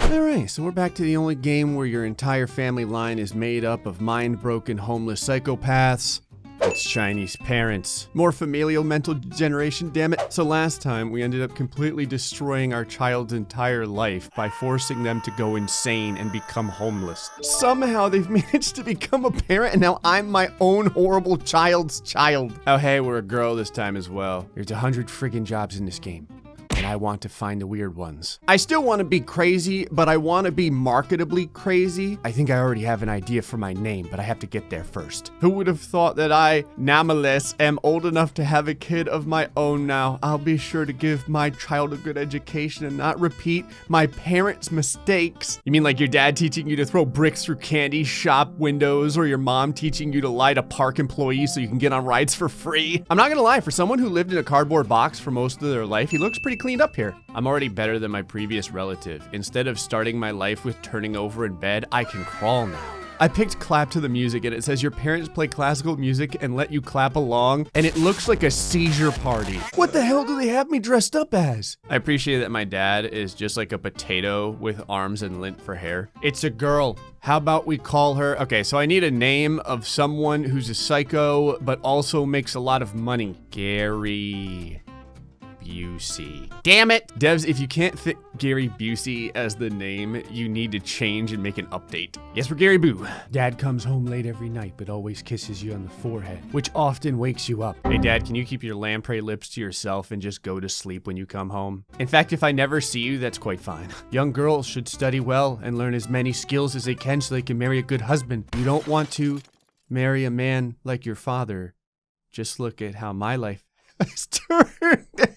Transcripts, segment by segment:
Alright, so we're back to the only game where your entire family line is made up of mind-broken homeless psychopaths. It's Chinese parents. More familial mental degeneration, damn it. So last time, we ended up completely destroying our child's entire life by forcing them to go insane and become homeless. Somehow they've managed to become a parent and now I'm my own horrible child's child. Oh hey, we're a girl this time as well. There's 100 friggin' jobs in this game. And I want to find the weird ones. I still want to be crazy, but I want to be marketably crazy. I think I already have an idea for my name, but I have to get there first. Who would have thought that I, nonetheless, am old enough to have a kid of my own now? I'll be sure to give my child a good education and not repeat my parents' mistakes. You mean like your dad teaching you to throw bricks through candy shop windows, or your mom teaching you to lie to park employees so you can get on rides for free? I'm not gonna lie, for someone who lived in a cardboard box for most of their life, he looks pretty cleaned up here. I'm already better than my previous relative. Instead of starting my life with turning over in bed, I can crawl now. I picked clap to the music and it says your parents play classical music and let you clap along, and it looks like a seizure party. What the hell do they have me dressed up as? I appreciate that my dad is just like a potato with arms and lint for hair. It's a girl. How about we call her? Okay, so I need a name of someone who's a psycho but also makes a lot of money. Gary Busey. Damn it! Devs, if you can't fit Gary Busey as the name, you need to change and make an update. Yes, for Gary Boo. Dad comes home late every night, but always kisses you on the forehead, which often wakes you up. Hey Dad, can you keep your lamprey lips to yourself and just go to sleep when you come home? In fact, if I never see you, that's quite fine. Young girls should study well and learn as many skills as they can so they can marry a good husband. You don't want to marry a man like your father. Just look at how my life has turned out.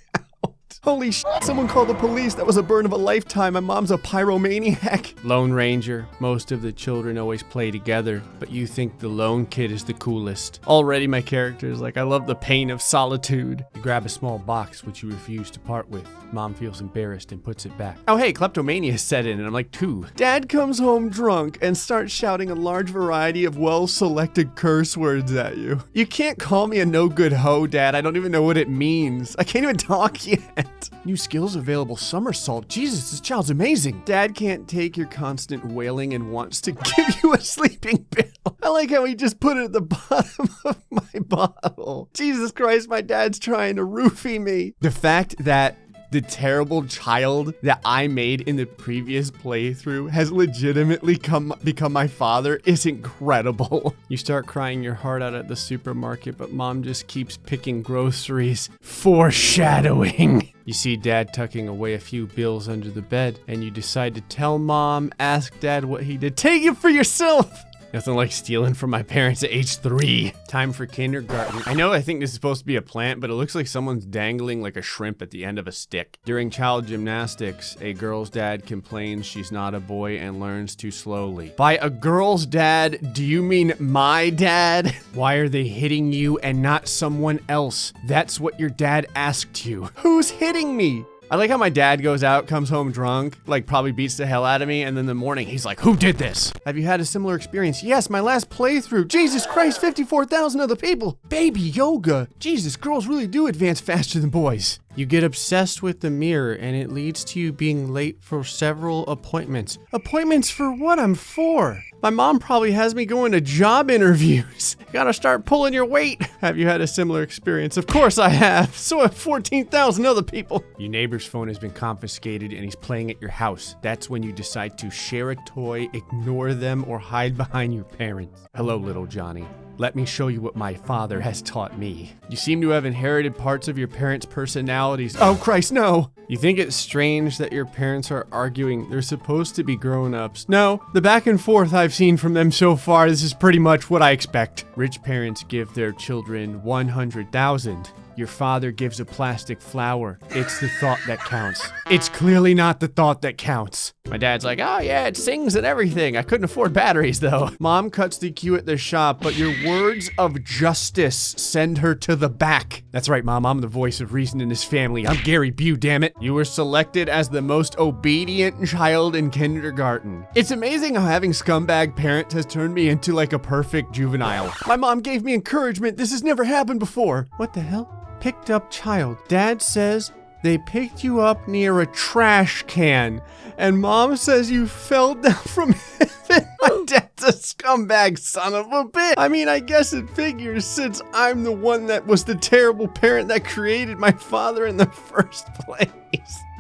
Holy shit, someone called the police. That was a burn of a lifetime. My mom's a pyromaniac. Lone Ranger. Most of the children always play together, but you think the lone kid is the coolest. Already my character is like, I love the pain of solitude. You grab a small box, which you refuse to part with. Mom feels embarrassed and puts it back. Oh hey, kleptomania set in, and I'm like 2. Dad comes home drunk and starts shouting a large variety of well-selected curse words at you. You can't call me a no-good hoe, Dad. I don't even know what it means. I can't even talk yet. New skills available, somersault. Jesus, this child's amazing. Dad can't take your constant wailing and wants to give you a sleeping pill. I like how he just put it at the bottom of my bottle. Jesus Christ, my dad's trying to roofie me. The fact that the terrible child that I made in the previous playthrough has legitimately become my father is incredible. You start crying your heart out at the supermarket, but mom just keeps picking groceries. Foreshadowing. You see dad tucking away a few bills under the bed, and you decide to tell mom, ask dad what he did. Take it for yourself. Nothing like stealing from my parents at age 3. Time for kindergarten. I think this is supposed to be a plant, but it looks like someone's dangling like a shrimp at the end of a stick. During child gymnastics, a girl's dad complains she's not a boy and learns too slowly. By a girl's dad, do you mean my dad? Why are they hitting you and not someone else? That's what your dad asked you. Who's hitting me? I like how my dad goes out, comes home drunk, like probably beats the hell out of me, and then in the morning he's like, who did this? Have you had a similar experience? Yes, my last playthrough. Jesus Christ, 54,000 other people. Baby yoga. Jesus, girls really do advance faster than boys. You get obsessed with the mirror and it leads to you being late for several appointments. Appointments for what I'm for? My mom probably has me going to job interviews. You gotta start pulling your weight. Have you had a similar experience? Of course I have. So have 14,000 other people. Your neighbor's phone has been confiscated and he's playing at your house. That's when you decide to share a toy, ignore them, or hide behind your parents. Hello, little Johnny. Let me show you what my father has taught me. You seem to have inherited parts of your parents' personalities. Oh Christ, no! You think it's strange that your parents are arguing. They're supposed to be grown-ups. No, the back and forth I've seen from them so far, this is pretty much what I expect. Rich parents give their children 100,000. Your father gives a plastic flower. It's the thought that counts. It's clearly not the thought that counts. My dad's like, oh yeah, it sings and everything. I couldn't afford batteries though. Mom cuts the queue at the shop, but your words of justice send her to the back. That's right, Mom, I'm the voice of reason in this family. I'm Gary Bue, damn it. You were selected as the most obedient child in kindergarten. It's amazing how having scumbag parents has turned me into like a perfect juvenile. My mom gave me encouragement. This has never happened before. What the hell? Picked up child. Dad says They picked you up near a trash can, and mom says you fell down from heaven. My dad's a scumbag son of a bitch. I mean, I guess it figures since I'm the one that was the terrible parent that created my father in the first place.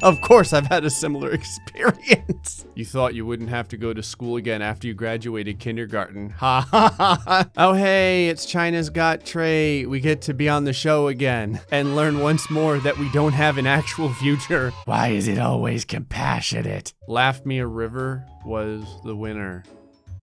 Of course, I've had a similar experience. You thought you wouldn't have to go to school again after you graduated kindergarten. Ha ha ha ha. Oh, hey, it's China's Got Trey. We get to be on the show again and learn once more that we don't have an actual future. Why is it always compassionate? Laughed Me a River was the winner.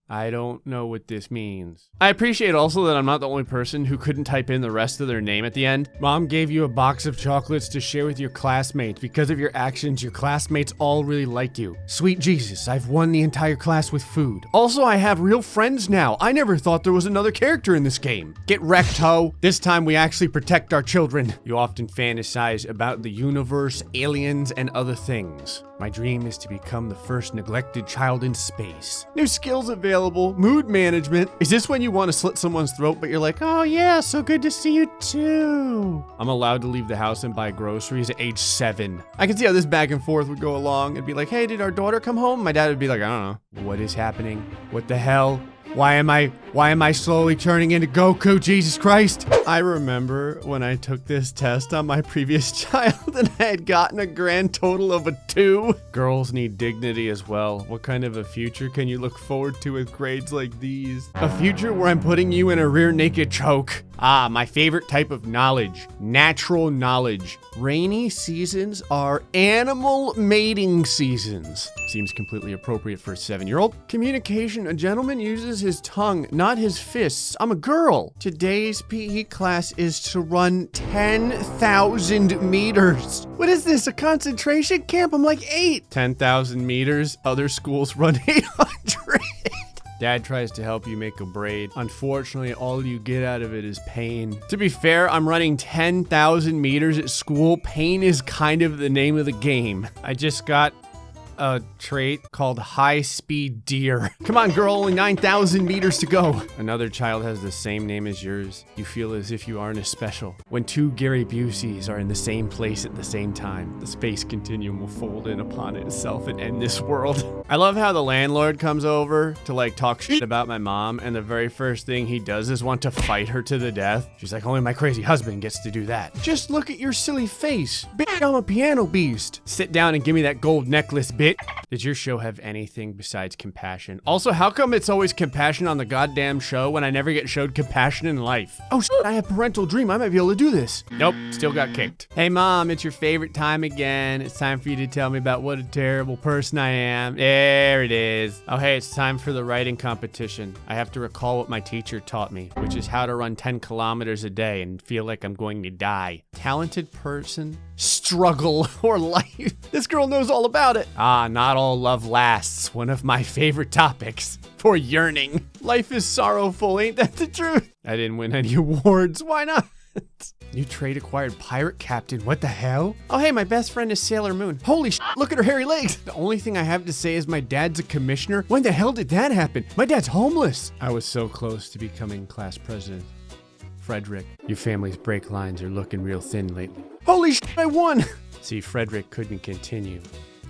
I don't know what this means. I appreciate also that I'm not the only person who couldn't type in the rest of their name at the end. Mom gave you a box of chocolates to share with your classmates. Because of your actions, your classmates all really liked you. Sweet Jesus, I've won the entire class with food. Also, I have real friends now. I never thought there was another character in this game. Get wrecked, ho. This time we actually protect our children. You often fantasize about the universe, aliens, and other things. My dream is to become the first neglected child in space. New skills available, mood management. Is this when you want to slit someone's throat, but you're like, oh yeah, so good to see you too. I'm allowed to leave the house and buy groceries at age 7. I can see how this back and forth would go along and be like, hey, did our daughter come home? My dad would be like, I don't know. What is happening? What the hell? Why am I slowly turning into Goku, Jesus Christ? I remember when I took this test on my previous child and I had gotten a grand total of a 2. Girls need dignity as well. What kind of a future can you look forward to with grades like these? A future where I'm putting you in a rear naked choke. Ah, my favorite type of knowledge. Natural knowledge. Rainy seasons are animal mating seasons. Seems completely appropriate for a 7-year-old. Communication. A gentleman uses his tongue, not his fists. I'm a girl. Today's PE class is to run 10,000 meters. What is this, a concentration camp? I'm like 8. 10,000 meters. Other schools run 800. Dad tries to help you make a braid. Unfortunately, all you get out of it is pain. To be fair, I'm running 10,000 meters at school. Pain is kind of the name of the game. I just got a trait called high-speed deer. Come on, girl, only 9,000 meters to go. Another child has the same name as yours. You feel as if you aren't as special. When 2 Gary Buseys are in the same place at the same time, the space continuum will fold in upon itself and end this world. I love how the landlord comes over to like talk shit about my mom, and the very first thing he does is want to fight her to the death. She's like, only my crazy husband gets to do that. Just look at your silly face. Bitch, I'm a piano beast. Sit down and give me that gold necklace, bitch. Did your show have anything besides compassion? Also, how come it's always compassion on the goddamn show when I never get showed compassion in life? Oh shit, I have parental dream. I might be able to do this. Nope, still got kicked. Hey mom, it's your favorite time again. It's time for you to tell me about what a terrible person I am. There it is. Oh hey, it's time for the writing competition. I have to recall what my teacher taught me, which is how to run 10 kilometers a day and feel like I'm going to die. Talented person, struggle, or life. This girl knows all about it. Ah, not all love lasts. One of my favorite topics for yearning. Life is sorrowful, ain't that the truth? I didn't win any awards. Why not? New trade acquired pirate captain. What the hell? Oh, hey, my best friend is Sailor Moon. Holy sh! Look at her hairy legs. The only thing I have to say is my dad's a commissioner. When the hell did that happen? My dad's homeless. I was so close to becoming class president. Frederick, your family's brake lines are looking real thin lately. Holy sh! I won! See, Frederick couldn't continue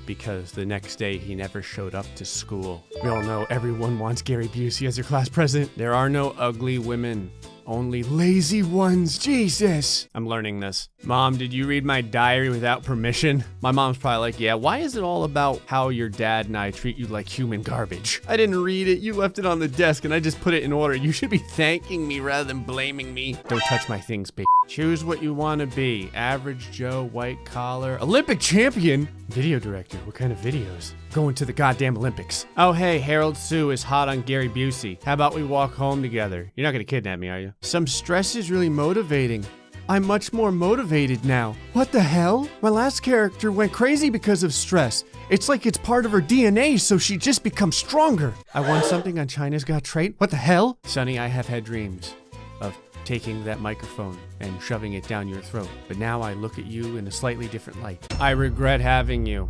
because the next day he never showed up to school. We all know everyone wants Gary Busey as their class president. There are no ugly women. Only lazy ones. Jesus. I'm learning this. Mom, did you read my diary without permission? My mom's probably like, yeah, why is it all about how your dad and I treat you like human garbage? I didn't read it. You left it on the desk and I just put it in order. You should be thanking me rather than blaming me. Don't touch my things, baby. Choose what you want to be. Average Joe, white collar, Olympic champion, video director. What kind of videos? Going to the goddamn Olympics. Oh, hey, Harold Sue is hot on Gary Busey. How about we walk home together? You're not gonna kidnap me, are you? Some stress is really motivating. I'm much more motivated now. What the hell? My last character went crazy because of stress. It's like it's part of her DNA, so she just becomes stronger. I won something on China's Got Trait. What the hell? Sonny, I have had dreams of taking that microphone and shoving it down your throat. But now I look at you in a slightly different light. I regret having you.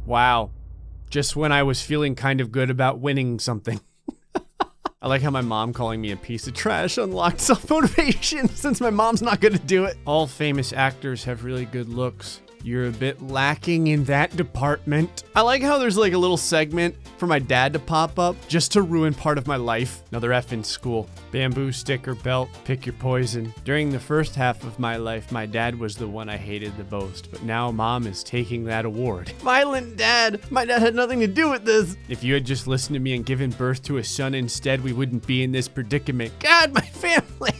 Wow. Just when I was feeling kind of good about winning something. I like how my mom calling me a piece of trash unlocked self-motivation since my mom's not gonna do it. All famous actors have really good looks. You're a bit lacking in that department. I like how there's like a little segment for my dad to pop up just to ruin part of my life. Another F in school. Bamboo sticker belt, pick your poison. During the first half of my life, my dad was the one I hated the most, but now mom is taking that award. Violent dad! My dad had nothing to do with this! If you had just listened to me and given birth to a son instead, we wouldn't be in this predicament. God, my family!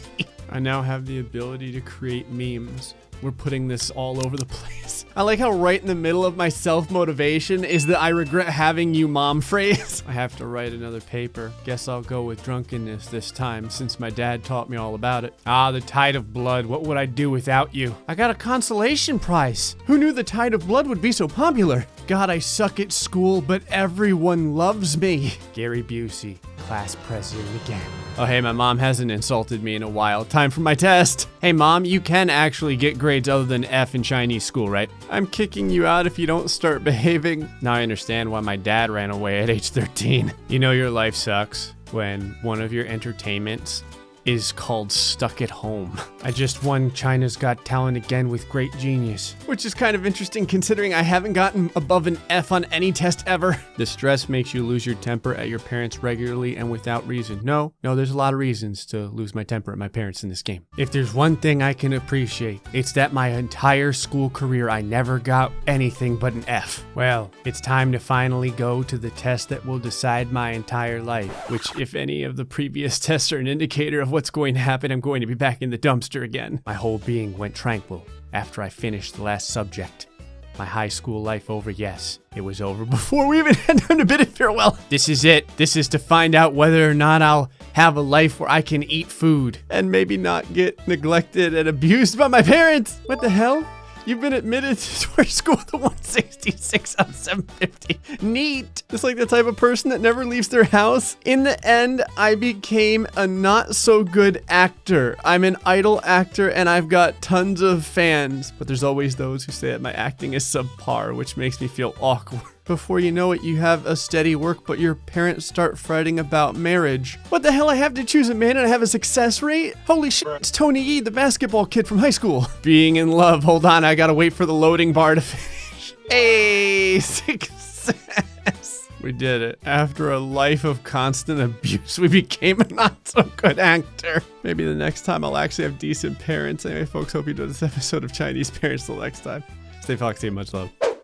I now have the ability to create memes. We're putting this all over the place. I like how right in the middle of my self-motivation is the "I regret having you, mom" phrase. I have to write another paper. Guess I'll go with drunkenness this time, since my dad taught me all about it. Ah, the tide of blood. What would I do without you? I got a consolation prize. Who knew the tide of blood would be so popular? God, I suck at school, but everyone loves me. Gary Busey, class president again. Oh, hey, my mom hasn't insulted me in a while. Time for my test. Hey, mom, you can actually get grades other than F in Chinese school, right? I'm kicking you out if you don't start behaving. Now I understand why my dad ran away at age 13. You know your life sucks when one of your entertainments is called Stuck at Home. I just won China's Got Talent again with great genius, which is kind of interesting considering I haven't gotten above an F on any test ever. The stress makes you lose your temper at your parents regularly and without reason. No, there's a lot of reasons to lose my temper at my parents in this game. If there's one thing I can appreciate, it's that my entire school career I never got anything but an F. Well, it's time to finally go to the test that will decide my entire life, which if any of the previous tests are an indicator of what's going to happen, I'm going to be back in the dumpster again. My whole being went tranquil after I finished the last subject. My high school life over, yes. It was over before we even had time to bid it farewell. This is it. This is to find out whether or not I'll have a life where I can eat food and maybe not get neglected and abused by my parents. What the hell? You've been admitted to our school with a 166 out of 750. Neat. It's like the type of person that never leaves their house. In the end, I became a not so good actor. I'm an idol actor and I've got tons of fans, but there's always those who say that my acting is subpar, which makes me feel awkward. Before you know it, you have a steady work, but your parents start fretting about marriage. What the hell? I have to choose a man and I have a success rate? Holy shit, it's Tony Yee, the basketball kid from high school. Being in love. Hold on, I gotta wait for the loading bar to finish. Hey, success. We did it. After a life of constant abuse, we became a not-so-good actor. Maybe the next time I'll actually have decent parents. Anyway, folks, hope you enjoyed this episode of Chinese Parents. Till next time. Stay foxy and much love.